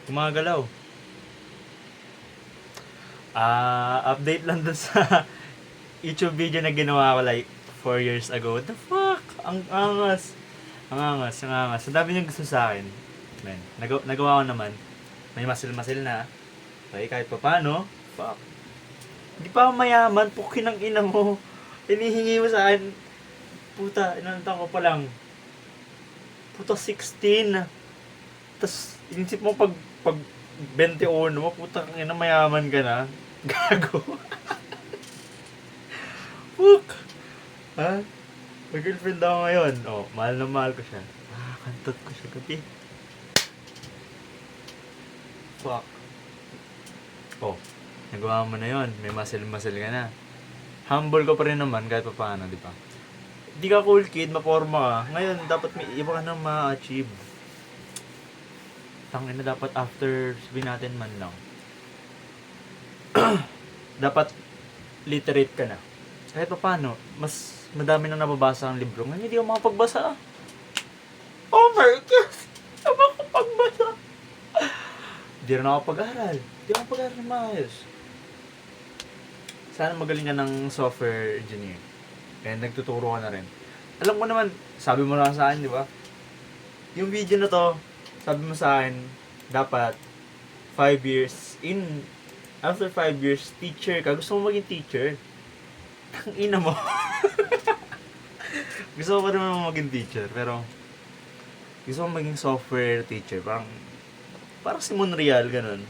Gumagalaw. Update lang dun sa YouTube video na ginawa ko like 4 years ago. What the fuck? Ang angas. Ang angas, ang angas. Ang dami niyong gusto sa akin. Man, nagawa ko naman. May masil-masil na. Okay, kahit pa paano. Fuck. Hindi pa ako mayaman. Pukin ang ina mo. Hinihingi mo sa akin. Puta, inantan ko pa lang. Puta, 16. Tapos, inisip mo pag 21 mo, puta kang ina, mayaman ka na. Gago. Fuck. Ha? May girlfriend ako ngayon. Oh, mahal na mahal ko siya. Kantot ko siya gabi. Fuck. Oh, nagawa mo na yon. May muscle-muscle ka na. Humble ko pa rin naman kahit pa paano, di ba? Di ka cool kid, maporma ka. Ngayon, dapat may iba ka nang ma-achieve. Tangin na dapat after, sabihin natin man lang. Dapat literate ka na. Kahit pa paano, mas madami nang nababasa ang libro. Ngayon, hindi ako makapagbasa. Oh my God! Hindi ako makapagbasa. Hindi rin ako pag-aral. Hindi ako pag-aral na maayos. Sana magaling ka ng software engineer. Kaya nagtuturo ka na rin. Alam mo naman, sabi mo na sa akin, di ba? Yung video na to, sabi mo sa akin, dapat 5 years after 5 years, teacher ka. Gusto mo maging teacher? Ang ina mo. Gusto ko pa naman maging teacher, pero gusto ko maging software teacher. Parang si Monreal, ganun.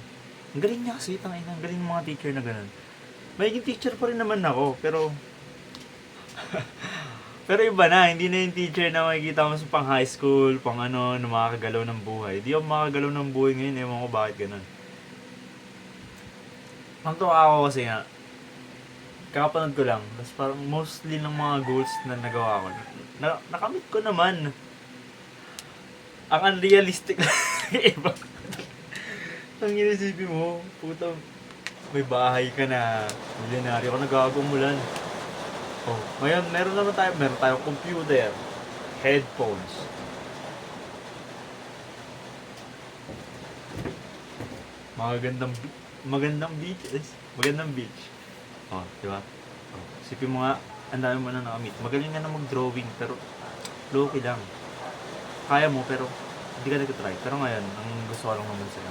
Ang galing niya kasi, tangina. Ang galing ng mga teacher na ganun. Magiging teacher pa rin naman ako, pero pero iba na, hindi na yung teacher na makikita mo sa pang high school, pang ano, na makakagalaw ng buhay. Hindi ako makakagalaw ng buhay ngayon, ewan ko bakit ganun. Natuwa ako kasi nga, kakapanood ko lang, tapos parang mostly ng mga goals na nagawa ko, nakamit ko naman. Ang unrealistic lang iba. Ang inisipin mo, puta, may bahay ka na, milyonaryo ka, nagagumulan. Oh, ngayon, meron tayong computer, headphones. Magandang beach. Oh, di ba? Oh, sipin mo nga, ang dami mo na nakamit. Magaling nga na mag-drawing, pero low-key lang. Kaya mo, pero hindi ka nag-try. Pero ngayon, ang gusto ko lang naman sa'yo.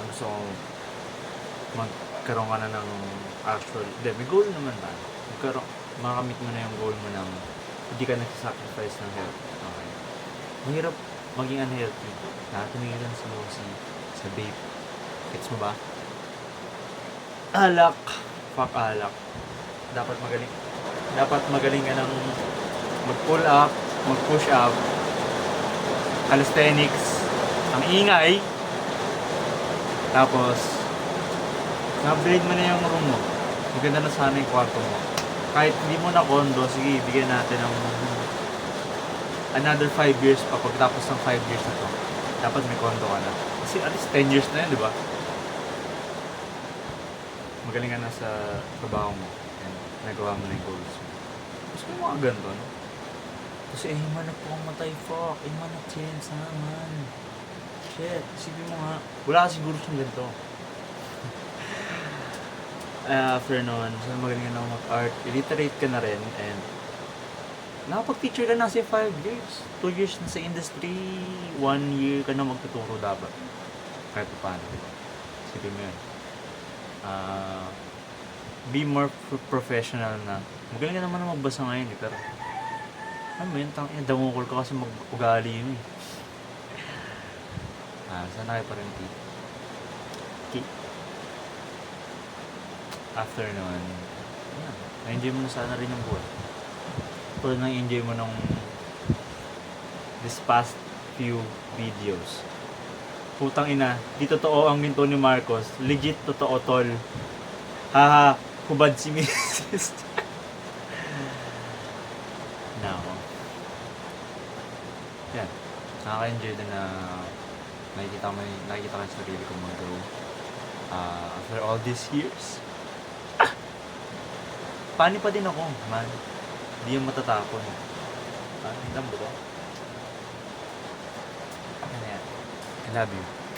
Gusto ko magkaroon ka na ng actual, may goal naman tayo. Makamit mo na yung goal mo ng hindi ka nagsasacrifice ng health. Okay. Mahirap maging unhealthy. Nakatumilan sa musik, sa vape. Gets mo ba? Alak. Fuck alak. Dapat magaling ka ng mag-pull up, mag-push up, calisthenics, ang ingay. Tapos, na-upgrade mo na yung room mo. Maganda na sana yung kwarto mo. Kahit hindi mo na condo, sige, bigyan natin ng another 5 years pa. Pagkatapos ng 5 years na to, dapat may condo ka na. Kasi at least 10 years na yun, di ba? Magaling ka na sa trabaho mo. And nagawa mo na yung goals mo. Gusto mo mga ganito, no? Kasi man na po ang matay, fuck. Man na chance naman. Shit, isipin mo nga. Wala ka siguro siyang ganito. After nun, so magaling ka na mag-art, illiterate ka na rin, and nakapag-teacher ka na kasi 5 years. 2 years na sa industry, 1 year ka na magtuturo dapat. Kahit paano, diba? Sige mo yun. Be more professional na. Magaling ka naman na magbasa ngayon, pero ano yun, damukol ka kasi mag-ugali yun eh. Sana kayo pa rin after nun, na-enjoy mo na sana rin yung buhay. Tulad na-enjoy mo nung this past few videos. Putang ina, di totoo ang ginto ni Marcos. Legit totoo, tol. Haha, hubad si Mrs. Nako. Yan. Nakaka-enjoy din na nakikita ko yung sarili ko mag-grow. After all these years, pani pa din ako, man. Hindi yung matatapon. Hintam ba ito? Ano yan? I love you.